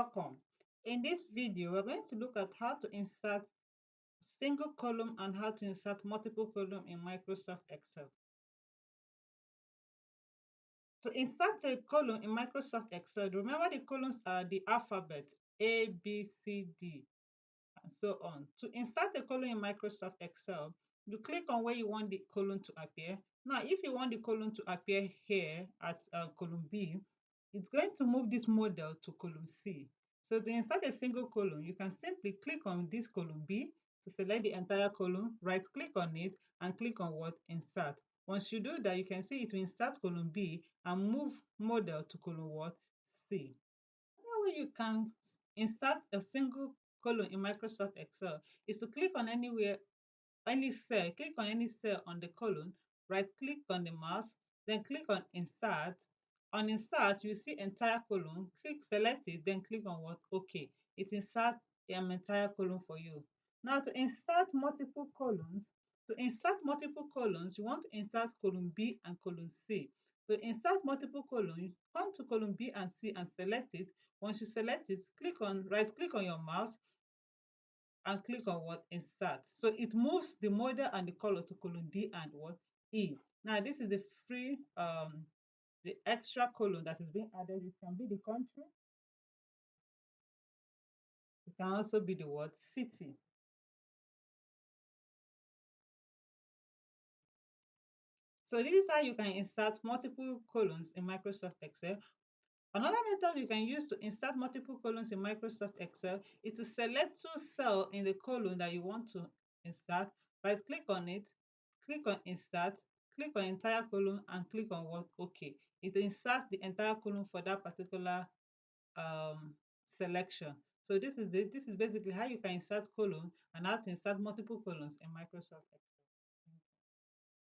Welcome. In this video, we're going to look at how to insert single column and how to insert multiple column in Microsoft Excel. To insert a column in Microsoft Excel, remember the columns are the alphabet A, B, C, D, and so on. To insert a column in Microsoft Excel, you click on where you want the column to appear. Now, if you want the column to appear here at column B, it's going to move this model to column C. So to insert a single column, you can simply click on this column B to select the entire column, right click on it and click on what? Insert. Once you do that, you can see it will insert column B and move model to column what? C. Another way you can insert a single column in Microsoft Excel is to click on any cell, click on any cell on the column, right click on the mouse, then click on insert. On insert, you see entire column, select it, then click on what? Okay. It inserts an entire column for you. Now to insert multiple columns, you want to insert column B and column C. To insert multiple columns, come to column B and C and select it. Once you select it, right click on your mouse and click on what? Insert. So it moves the model and the color to column D and what? E. Now this is the extra column that is being added. It can be the country. It can also be the word city. So this is how you can insert multiple columns in Microsoft Excel. Another method you can use to insert multiple columns in Microsoft Excel is to select two cells in the column that you want to insert, right click on it, click on insert, click on entire column and click on what? Okay. It inserts the entire column for that particular selection. So this is basically how you can insert column and how to insert multiple columns in Microsoft Excel.